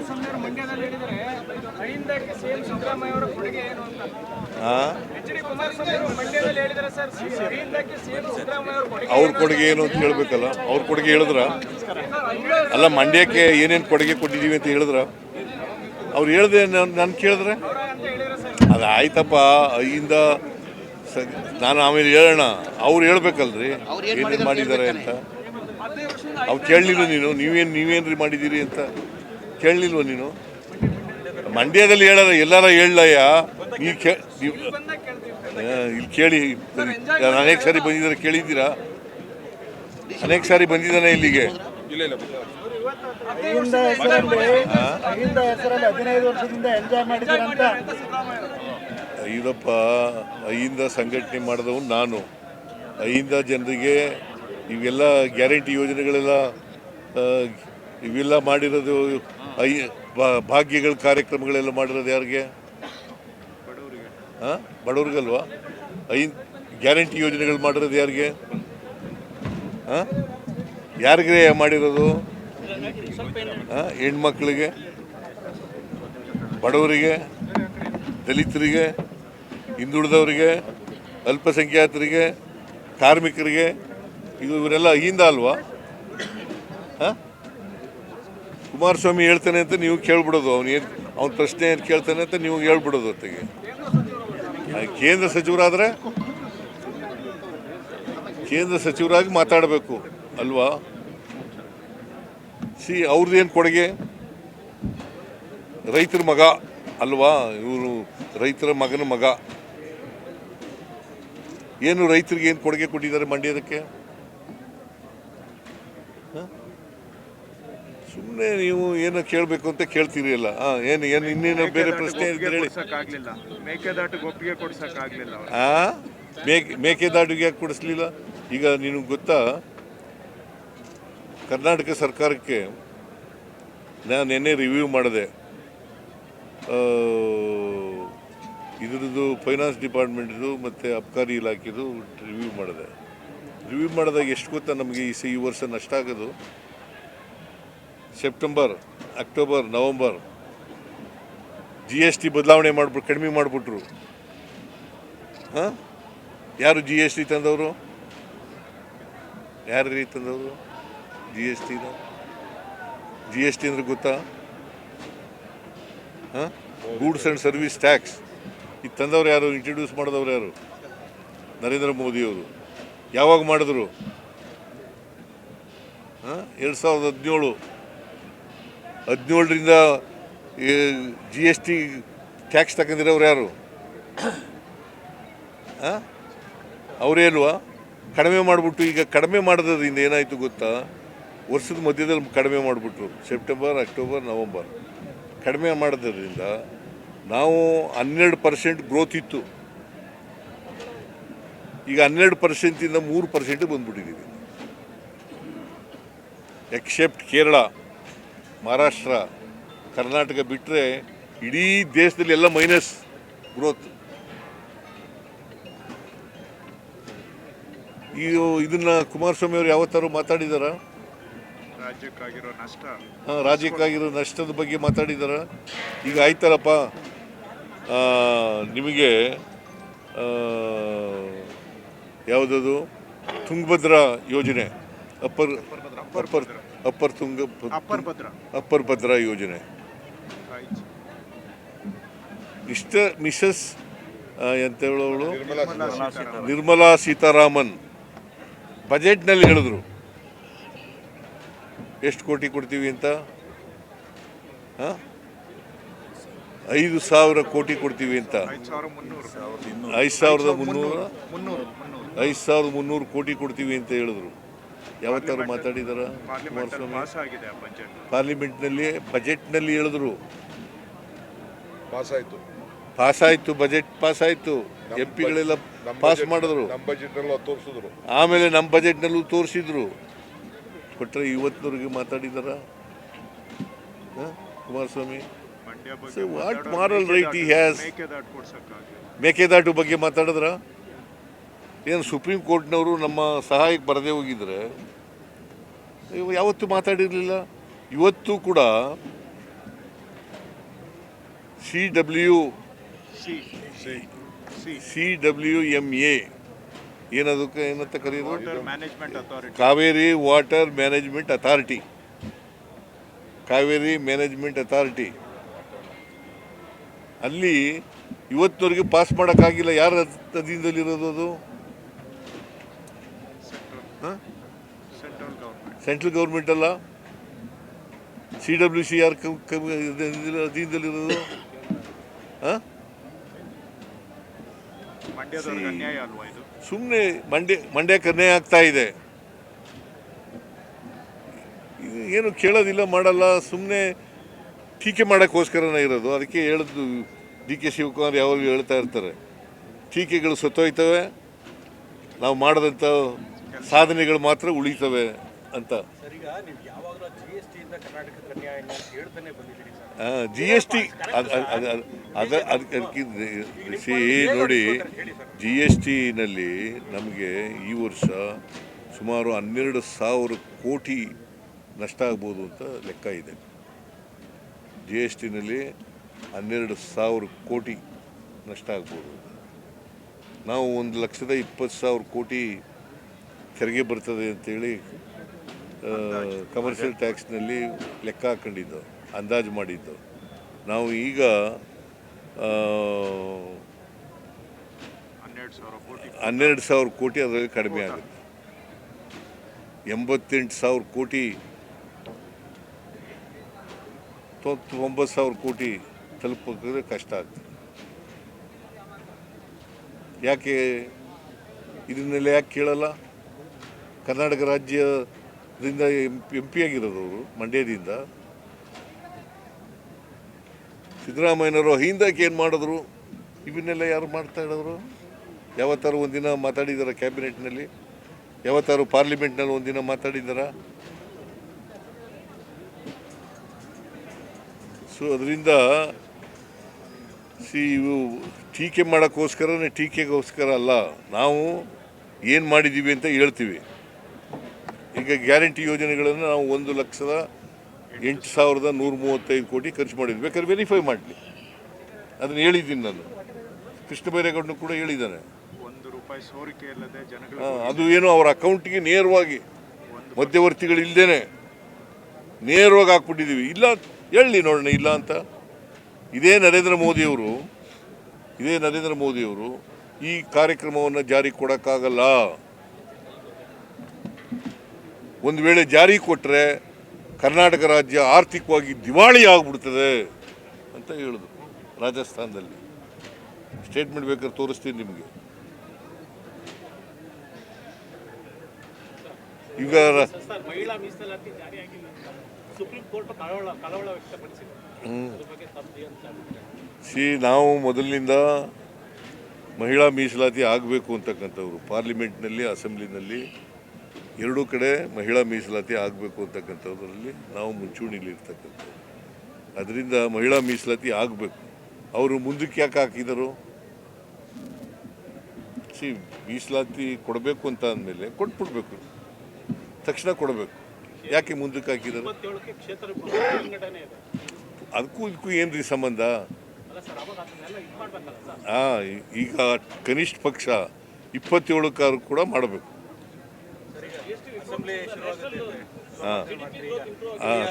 ಕುಮಾರಸ್ವಾಮಿ ಅವರು ಮಂಡ್ಯದಲ್ಲಿ ಹೇಳಿದರೆ ಅಹಿಂದಕ್ಕೆ ಸಿಎಂ ಸಿದ್ದರಾಮಯ್ಯ ಅವರ ಕೊಡುಗೆ ಏನು ಅಂತ. ಎಚ್.ಡಿ. ಕುಮಾರಸ್ವಾಮಿ ಅವರು ಮಂಡ್ಯದಲ್ಲಿ ಹೇಳಿದರೆ ಸರ್, ಅಹಿಂದಕ್ಕೆ ಸಿಎಂ ಸಿದ್ದರಾಮಯ್ಯ ಅವರ ಕೊಡುಗೆ, ಅವ್ರ ಕೊಡುಗೆ ಏನು ಅಂತ ಹೇಳ್ಬೇಕಲ್ಲ. ಅವ್ರ ಕೊಡುಗೆ ಹೇಳಿದ್ರ ಅಲ್ಲ, ಮಂಡ್ಯಕ್ಕೆ ಏನೇನು ಕೊಡುಗೆ ಕೊಟ್ಟಿದ್ದೀವಿ ಅಂತ ಹೇಳಿದ್ರ ಅವ್ರು ಹೇಳ್ದೆ ನಾನು ಕೇಳಿದ್ರೆ ಅದು ಆಯ್ತಪ್ಪ. ಅಹಿಂದ ನಾನು ಆಮೇಲೆ ಹೇಳೋಣ, ಅವ್ರು ಹೇಳ್ಬೇಕಲ್ರಿ ಏನೇನು ಮಾಡಿದ್ದಾರೆ ಅಂತ. ಅವ್ರು ಕೇಳಲಿಲ್ಲ ನೀವೇನ್ರಿ ಮಾಡಿದ್ದೀರಿ ಅಂತ ಕೇಳಲಿಲ್ವ ನೀನು? ಮಂಡ್ಯದಲ್ಲಿ ಹೇಳಾರ ಎಲ್ಲಾರ ಹೇಳಯ್ಯ, ನೀವು ಇಲ್ಲಿ ಕೇಳಿ. ಅನೇಕ ಸಾರಿ ಬಂದಿದ್ದಾರೆ, ಕೇಳಿದ್ದೀರಾ? ಅನೇಕ ಸಾರಿ ಬಂದಿದ್ದಾನೆ ಇಲ್ಲಿಗೆ. ಐದಪ್ಪ, ಅಹಿಂದ ಸಂಘಟನೆ ಮಾಡಿದವನು ನಾನು. ಅಹಿಂದ ಜನರಿಗೆ ಇವೆಲ್ಲ ಗ್ಯಾರಂಟಿ ಯೋಜನೆಗಳೆಲ್ಲ ಇವೆಲ್ಲ ಮಾಡಿರೋದು, ಭಾಗ್ಯಗಳ ಕಾರ್ಯಕ್ರಮಗಳೆಲ್ಲ ಮಾಡಿರೋದು ಯಾರಿಗೆ? ಬಡವ್ರಿಗಲ್ವಾ? ಗ್ಯಾರಂಟಿ ಯೋಜನೆಗಳು ಮಾಡಿರೋದು ಯಾರಿಗೆ? ಯಾರಿಗೆ ಮಾಡಿರೋದು? ಹೆಣ್ಮಕ್ಳಿಗೆ, ಬಡವರಿಗೆ, ದಲಿತರಿಗೆ, ಹಿಂದುಳಿದವರಿಗೆ, ಅಲ್ಪಸಂಖ್ಯಾತರಿಗೆ, ಕಾರ್ಮಿಕರಿಗೆ, ಇವರೆಲ್ಲ ಅಹಿಂದ ಅಲ್ವಾ? ಕುಮಾರಸ್ವಾಮಿ ಹೇಳ್ತಾನೆ ಅಂತ ನೀವು ಕೇಳ್ಬಿಡೋದು, ಅವ್ನ ಪ್ರಶ್ನೆ ಏನು ಕೇಳ್ತಾನೆ ಅಂತ ನೀವು ಹೇಳ್ಬಿಡೋದು. ಹೊತ್ತಿಗೆ ಕೇಂದ್ರ ಸಚಿವರಾದರೆ ಕೇಂದ್ರ ಸಚಿವರಾಗಿ ಮಾತಾಡಬೇಕು ಅಲ್ವಾ? ಅವ್ರದ್ದೇನು ಕೊಡುಗೆ? ರೈತರ ಮಗ ಅಲ್ವಾ ಇವರು? ರೈತರ ಮಗನ ಮಗ. ಏನು ರೈತರಿಗೆ ಏನು ಕೊಡುಗೆ ಕೊಟ್ಟಿದ್ದಾರೆ ಮಂಡ್ಯದಕ್ಕೆ? ಸುಮ್ಮನೆ ನೀವು ಏನೋ ಕೇಳಬೇಕು ಅಂತ ಕೇಳ್ತೀರಿ ಅಲ್ಲ. ಏನು ಇನ್ನೇನು ಬೇರೆ ಪ್ರಶ್ನೆ ಹೇಳಿ. ಮೇಕೆದಾಟಿಗೆ ಯಾಕೆ ಕೊಡಿಸ್ಲಿಲ್ಲ? ಈಗ ನಿನಗೆ ಗೊತ್ತಾ, ಕರ್ನಾಟಕ ಸರ್ಕಾರಕ್ಕೆ ನಾನು ನಿನ್ನೆ ರಿವ್ಯೂ ಮಾಡಿದೆ. ಇದ್ರದ್ದು ಫೈನಾನ್ಸ್ ಡಿಪಾರ್ಟ್ಮೆಂಟ್ದು ಮತ್ತು ಅಬ್ಕಾರಿ ಇಲಾಖೆದು ರಿವ್ಯೂ ಮಾಡಿದೆ. ರಿವ್ಯೂ ಮಾಡಿದಾಗ ಎಷ್ಟು ಗೊತ್ತಾ ನಮಗೆ ಈ ವರ್ಷ ನಷ್ಟ ಆಗೋದು? ಸೆಪ್ಟೆಂಬರ್, ಅಕ್ಟೋಬರ್, ನವಂಬರ್ GST ಬದಲಾವಣೆ ಮಾಡಿಬಿಟ್ಟು ಕಡಿಮೆ ಮಾಡಿಬಿಟ್ರು. ಯಾರು GST ತಂದವರು? ಯಾರು ತಂದವರು GSTನ? GST ಅಂದ್ರೆ ಗೊತ್ತಾ? Goods and service tax. ಇದು ತಂದವ್ರು ಯಾರು? ಇಂಟ್ರಡ್ಯೂಸ್ ಮಾಡಿದವ್ರು ಯಾರು? ನರೇಂದ್ರ ಮೋದಿಯವರು. ಯಾವಾಗ ಮಾಡಿದ್ರು? 2017. 17ರಿಂದ GST ಟ್ಯಾಕ್ಸ್ ತಗೊಂಡಿರೋರು ಯಾರು? ಅವರೇ ಅಲ್ವಾ? ಕಡಿಮೆ ಮಾಡಿಬಿಟ್ಟು, ಈಗ ಕಡಿಮೆ ಮಾಡೋದ್ರಿಂದ ಏನಾಯಿತು ಗೊತ್ತಾ? ವರ್ಷದ ಮಧ್ಯದಲ್ಲಿ ಕಡಿಮೆ ಮಾಡಿಬಿಟ್ರು. ಸೆಪ್ಟೆಂಬರ್, ಅಕ್ಟೋಬರ್, ನವಂಬರ್ ಕಡಿಮೆ ಮಾಡೋದ್ರಿಂದ ನಾವು 12% ಗ್ರೋತ್ ಇತ್ತು. ಈಗ 12%ಇಂದ 3% ಬಂದ್ಬಿಟ್ಟಿದ್ದೀವಿ. ಎಕ್ಸೆಪ್ಟ್ ಕೇರಳ, ಮಹಾರಾಷ್ಟ್ರ, ಕರ್ನಾಟಕ ಬಿಟ್ಟರೆ ಇಡೀ ದೇಶದಲ್ಲಿ ಎಲ್ಲ ಮೈನಸ್ ಗ್ರೋತ್. ಇದನ್ನ ಕುಮಾರಸ್ವಾಮಿ ಅವರು ಯಾವತ್ತಾರು ಮಾತಾಡಿದಾರ? ರಾಜ್ಯಕ್ಕಾಗಿರೋ ನಷ್ಟದ ಬಗ್ಗೆ ಮಾತಾಡಿದಾರ? ಈಗ ಆಯ್ತಲ್ಲಪ್ಪ, ನಿಮಗೆ ಯಾವುದದು ತುಂಗಭದ್ರಾ ಯೋಜನೆ, ಅಪ್ಪರ್ ಭದ್ರಾ ಯೋಜನೆ, ಮಿಸಸ್ ಎಂತ ಹೇಳೋಳು ನಿರ್ಮಲಾ ಸೀತಾರಾಮನ್ ಬಜೆಟ್ನಲ್ಲಿ ಹೇಳಿದ್ರು ಎಷ್ಟು ಕೋಟಿ ಕೊಡ್ತೀವಿ ಅಂತ. 5,000 ಕೋಟಿ ಕೊಡ್ತೀವಿ ಅಂತ. 5,300 ಕೋಟಿ ಕೊಡ್ತೀವಿ ಅಂತ ಹೇಳಿದ್ರು. ಯಾವತ್ತಾರು ಮಾತಾಡಿದಾರ ಕುಮಾರಸ್ವಾಮಿ? ಪಾರ್ಲಿಮೆಂಟ್ನಲ್ಲಿ ಬಜೆಟ್ನಲ್ಲಿ ಹೇಳಿದ್ರು. ಪಾಸ್ ಆಯ್ತು, ಬಜೆಟ್ ಪಾಸ್ ಆಯ್ತು, MP ಗಳೆಲ್ಲ ಪಾಸ್ ಮಾಡಿದ್ರು. ಆಮೇಲೆ ನಮ್ಮ ಬಜೆಟ್ನಲ್ಲೂ ತೋರಿಸಿದ್ರು. ಕೊಟ್ಟರೆ ಇವತ್ತಿನವ್ರಿಗೆ ಮಾತಾಡಿದಾರ Kumaraswamy? What moral right he has? Mekedatu ಬಗ್ಗೆ ಮಾತಾಡಿದ್ರ? ಏನು ಸುಪ್ರೀಂ ಕೋರ್ಟ್ನವರು ನಮ್ಮ ಸಹಾಯಕ್ಕೆ ಬರದೇ ಹೋಗಿದ್ರೆ ಯಾವತ್ತೂ ಮಾತಾಡಿರಲಿಲ್ಲ. ಇವತ್ತು ಕೂಡ CWMA ಏನದಕ್ಕೆ ಏನಂತ ಕರೆಯೋದು? Water management authority. Kaveri water management authority. Kaveri management authority ಅಲ್ಲಿ ಇವತ್ತಿನವರೆಗೆ ಪಾಸ್ ಮಾಡೋಕ್ಕಾಗಿಲ್ಲ. ಯಾರ ಅಧೀನದಲ್ಲಿರೋದು ಅದು? Central government. ಸೆಂಟ್ರಲ್ ಗೌರ್ಮೆಂಟ್ ಅಲ್ಲ. CWC ಯಾರ ಅಧೀನದಲ್ಲಿರೋದು? ಮಂಡ್ಯದವ್ರಿಗೆ ಅನ್ಯಾಯ ಅಲ್ವಾ ಇದು? ಸುಮ್ಮನೆ ಮಂಡ್ಯಕ್ಕೆ ಅನ್ಯಾಯ ಆಗ್ತಾ ಇದೆ. ಇದು ಏನು ಕೇಳೋದಿಲ್ಲ, ಮಾಡಲ್ಲ, ಸುಮ್ಮನೆ ಟೀಕೆ ಮಾಡೋಕ್ಕೋಸ್ಕರನೇ ಇರೋದು. ಅದಕ್ಕೆ ಹೇಳಿದ್ದು DK ಶಿವಕುಮಾರ್ ಯಾವಾಗಲೂ ಹೇಳ್ತಾ ಇರ್ತಾರೆ, ಟೀಕೆಗಳು ಸತ್ತೋಯ್ತವೆ, ನಾವು ಮಾಡಿದಂಥ ಸಾಧನೆಗಳು ಮಾತ್ರ ಉಳಿತವೆ ಅಂತ. GST ನೋಡಿ, GSTನಲ್ಲಿ ನಮಗೆ ಈ ವರ್ಷ ಸುಮಾರು 12,000 ಕೋಟಿ ನಷ್ಟ ಆಗ್ಬೋದು ಅಂತ ಲೆಕ್ಕ ಇದೆ. GSTನಲ್ಲಿ 12,000 ಕೋಟಿ ನಷ್ಟ ಆಗ್ಬೋದು. ನಾವು 1,20,000 ಕೋಟಿ ತೆರಿಗೆ ಬರ್ತದೆ ಅಂತೇಳಿ ಕಮರ್ಷಿಯಲ್ ಟ್ಯಾಕ್ಸ್ನಲ್ಲಿ ಲೆಕ್ಕ ಹಾಕೊಂಡಿದ್ದು, ಅಂದಾಜು ಮಾಡಿದ್ದು. ನಾವು ಈಗ 12,000 ಕೋಟಿ ಅದರಲ್ಲಿ ಕಡಿಮೆ ಆಗುತ್ತೆ. 88,000 ಕೋಟಿ 9,000 ಕೋಟಿ ತಲುಪೋದ್ರೆ ಕಷ್ಟ ಆಗ್ತದೆ. ಯಾಕೆ ಇದನ್ನೆಲ್ಲ ಯಾಕೆ ಕೇಳಲ್ಲ? ಕರ್ನಾಟಕ ರಾಜ್ಯದಿಂದ MP ಆಗಿರೋದು ಅವರು, ಮಂಡ್ಯದಿಂದ. ಸಿದ್ದರಾಮಯ್ಯನವರು ಹಿಂದಕ್ಕೆ ಏನು ಮಾಡಿದ್ರು? ಇವನ್ನೆಲ್ಲ ಯಾರು ಮಾಡ್ತಾ ಇರೋರು? ಯಾವತ್ತಾರು ಒಂದಿನ ಮಾತಾಡಿದಾರ ಕ್ಯಾಬಿನೆಟ್ನಲ್ಲಿ? ಯಾವತ್ತಾರು ಪಾರ್ಲಿಮೆಂಟ್ನಲ್ಲಿ ಒಂದಿನ ಮಾತಾಡಿದಾರ? ಸೊ ಅದರಿಂದ ಇವು ಟೀಕೆ ಮಾಡೋಕ್ಕೋಸ್ಕರನೇ, ಟೀಕೆಗೋಸ್ಕರ ಅಲ್ಲ. ನಾವು ಏನು ಮಾಡಿದ್ದೀವಿ ಅಂತ ಹೇಳ್ತೀವಿ. ಈಗ ಗ್ಯಾರಂಟಿ ಯೋಜನೆಗಳನ್ನು ನಾವು 1,08,135 ಕೋಟಿ ಖರ್ಚು ಮಾಡಿದ್ವಿ. ಬೇಕಾದ್ರೆ ವೆರಿಫೈ ಮಾಡಲಿ, ಅದನ್ನು ಹೇಳಿದ್ದೀನಿ ನಾನು. ಕೃಷ್ಣ ಬೈರೇಗೌಡನು ಕೂಡ ಹೇಳಿದ್ದಾನೆ. ₹1 ಸೋರಿಕೆ ಇಲ್ಲದೆ ಜನಗಳು ಅದು ಏನು ಅವರ ಅಕೌಂಟಿಗೆ ನೇರವಾಗಿ ಮಧ್ಯವರ್ತಿಗಳಿಲ್ಲದೇನೆ ನೇರವಾಗಿ ಹಾಕ್ಬಿಟ್ಟಿದ್ದೀವಿ. ಇಲ್ಲ ಹೇಳಿ ನೋಡೋಣ, ಇಲ್ಲ ಅಂತ. ಇದೇ ನರೇಂದ್ರ ಮೋದಿಯವರು ಈ ಕಾರ್ಯಕ್ರಮವನ್ನು ಜಾರಿ ಕೊಡೋಕ್ಕಾಗಲ್ಲ. ಒಂದು ವೇಳೆ ಜಾರಿ ಕೊಟ್ಟರೆ ಕರ್ನಾಟಕ ರಾಜ್ಯ ಆರ್ಥಿಕವಾಗಿ ದಿವಾಳಿ ಆಗಿಬಿಡ್ತದೆ ಅಂತ ಹೇಳಿದ್ರು ರಾಜಸ್ಥಾನದಲ್ಲಿ. ಸ್ಟೇಟ್ಮೆಂಟ್ ಬೇಕಾದ್ರೆ ತೋರಿಸ್ತೀನಿ ನಿಮಗೆ. ಈಗ ಮಹಿಳಾ ಮೀಸಲಾತಿ ಜಾರಿಯಾಗಿಲ್ಲ ಅಂತ ಸುಪ್ರೀಂ ಕೋರ್ಟ್ ಕಳವಳ ವ್ಯಕ್ತಪಡಿಸಿದೆ. ನಾವು ಮೊದಲಿನಿಂದ ಮಹಿಳಾ ಮೀಸಲಾತಿ ಆಗಬೇಕು ಅಂತಕ್ಕಂಥವ್ರು. ಪಾರ್ಲಿಮೆಂಟ್ನಲ್ಲಿ, ಅಸೆಂಬ್ಲಿನಲ್ಲಿ ಎರಡೂ ಕಡೆ ಮಹಿಳಾ ಮೀಸಲಾತಿ ಆಗಬೇಕು ಅಂತಕ್ಕಂಥದ್ರಲ್ಲಿ ನಾವು ಮುಂಚೂಣಿಲಿರ್ತಕ್ಕಂಥದ್ದು. ಅದರಿಂದ ಮಹಿಳಾ ಮೀಸಲಾತಿ ಆಗಬೇಕು. ಅವರು ಮುಂದಕ್ಕೆ ಯಾಕೆ ಹಾಕಿದರು? ಮೀಸಲಾತಿ ಕೊಡಬೇಕು ಅಂತ ಅಂದಮೇಲೆ ಕೊಟ್ಬಿಡ್ಬೇಕು, ತಕ್ಷಣ ಕೊಡಬೇಕು. ಯಾಕೆ ಮುಂದಕ್ಕೆ ಹಾಕಿದರು? ಅದಕ್ಕೂ ಇದಕ್ಕೂ ಏನ್ರಿ ಸಂಬಂಧ? ಈಗ ಕನಿಷ್ಠ ಪಕ್ಷ 27 ಕೂಡ ಮಾಡಬೇಕು.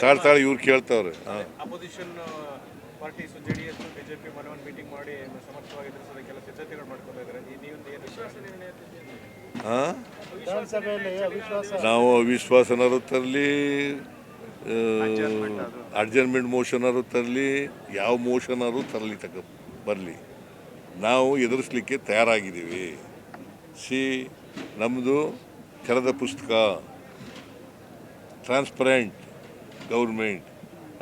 ತಾಳ್ತಾಳೆ ಇವ್ರು ಕೇಳ್ತಾವ್ರೆ. ಅಪೋಸಿಷನ್ ಪಾರ್ಟೀಸ್ JDS, BJP ಮನವನ್ನು ಮೀಟಿಂಗ್ ಮಾಡಿ ಸಮರ್ಥವಾಗಿ ಎದುರಿಸೋದ ಕೆಲ ಸಿದ್ಧತೆಗಳು ಮಾಡ್ಕೊತಾ ಇದ್ದಾರೆ. ನಾವು ಅವಿಶ್ವಾಸನಾರು ತರಲಿ, ಅಡ್ಜರ್ಮೆಂಟ್ ಮೋಷನಾರು ತರಲಿ, ಯಾವ ಮೋಷನಾರು ತರಲಿ ಬರಲಿ, ನಾವು ಎದುರಿಸಲಿಕ್ಕೆ ತಯಾರಾಗಿದ್ದೀವಿ. ನಮ್ಮದು ತೆರೆದ ಪುಸ್ತಕ, ಟ್ರಾನ್ಸ್ಪರೆಂಟ್ ಗೌರ್ಮೆಂಟ್.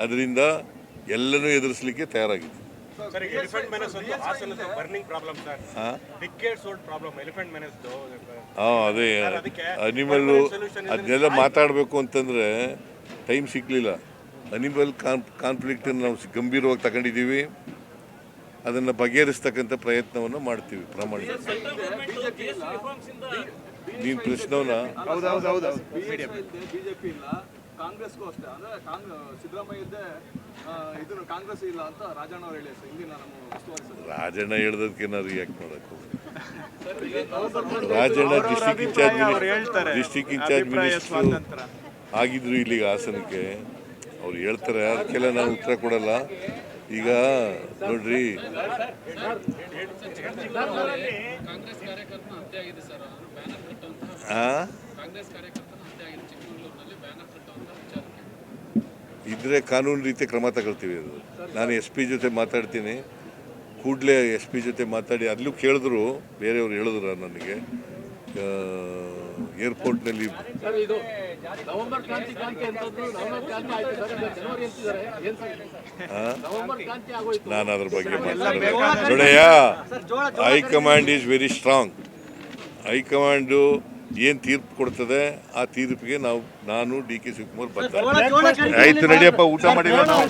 ಅದರಿಂದ ಎಲ್ಲನೂ ಎದುರಿಸಲಿಕ್ಕೆ ತಯಾರಾಗಿದೆ. ಅದೇ ಅನಿಮಲ್ಲು ಅದನ್ನೆಲ್ಲ ಮಾತಾಡಬೇಕು ಅಂತಂದರೆ ಟೈಮ್ ಸಿಕ್ಕಲಿಲ್ಲ. ಅನಿಮಲ್ ಕಾನ್ಫ್ಲಿಕ್ಟನ್ನು ನಾವು ಗಂಭೀರವಾಗಿ ತಗೊಂಡಿದ್ದೀವಿ. ಅದನ್ನು ಬಗೆಹರಿಸ್ತಕ್ಕಂಥ ಪ್ರಯತ್ನವನ್ನು ಮಾಡ್ತೀವಿ ಪ್ರಾಮಾಣಿಕ. ನೀನು ಪ್ರಶ್ನವನ್ನ ಬಿಜೆಪಿ ಇಲ್ಲ, ಕಾಂಗ್ರೆಸ್ಗೂ ಅಷ್ಟೇ. ಅಂದ್ರೆ ಸಿದ್ದರಾಮಯ್ಯ ಇದನ್ನು ಕಾಂಗ್ರೆಸ್ ಇಲ್ಲ ಅಂತ ರಾಜಣ್ಣ ಅವರು ಹೇಳಿ ಸರ್ ಹಿಂದಿನ ನಮ್ಮ ಉಸ್ತುವಾರಿ ಸರ್ ರಾಜಣ್ಣ ಹೇಳ್ದಕ್ಕೆ ನಾವು ರಿಯಾಕ್ಟ್ ಮಾಡಕ್ಕೆ ರಾಜಣ್ಣ ಡಿಸ್ಟಿಕ್ ಇನ್ಚಾರ್ಜ್ ಮಿನಿಸ್ಟ್ರು ಆಗಿದ್ರು ಇಲ್ಲಿಗೆ ಹಾಸನಕ್ಕೆ ಅವ್ರು ಹೇಳ್ತಾರೆ ಅದಕ್ಕೆಲ್ಲ ನಾನು ಉತ್ತರ ಕೊಡಲ್ಲ. ಈಗ ನೋಡ್ರಿ ಇದ್ರೆ ಕಾನೂನು ರೀತಿ ಕ್ರಮ ತಗೊಳ್ತೀವಿ. ಅದು ನಾನು SP ಜೊತೆ ಮಾತಾಡ್ತೀನಿ, ಕೂಡಲೇ SP ಜೊತೆ ಮಾತಾಡಿ ಅಲ್ಲೂ ಕೇಳಿದ್ರು, ಬೇರೆಯವ್ರು ಹೇಳಿದ್ರು ನನಗೆ ಏರ್ಪೋರ್ಟ್ನಲ್ಲಿ ನಾನು ಅದ್ರ ಬಗ್ಗೆ ಮಾತಾಡಲ್ಲ. ನೋಡಯ್ಯ, high command is very strong. High command ಏನು ತೀರ್ಪು ಕೊಡ್ತದೆ ಆ ತೀರ್ಪಿಗೆ ನಾನು DK ಶಿವಕುಮಾರ್ ಬರ್ತಾರೆ. ಆಯ್ತು ನಡಿಯಪ್ಪ, ಊಟ ಮಾಡಿಲ್ಲ ನಾವು.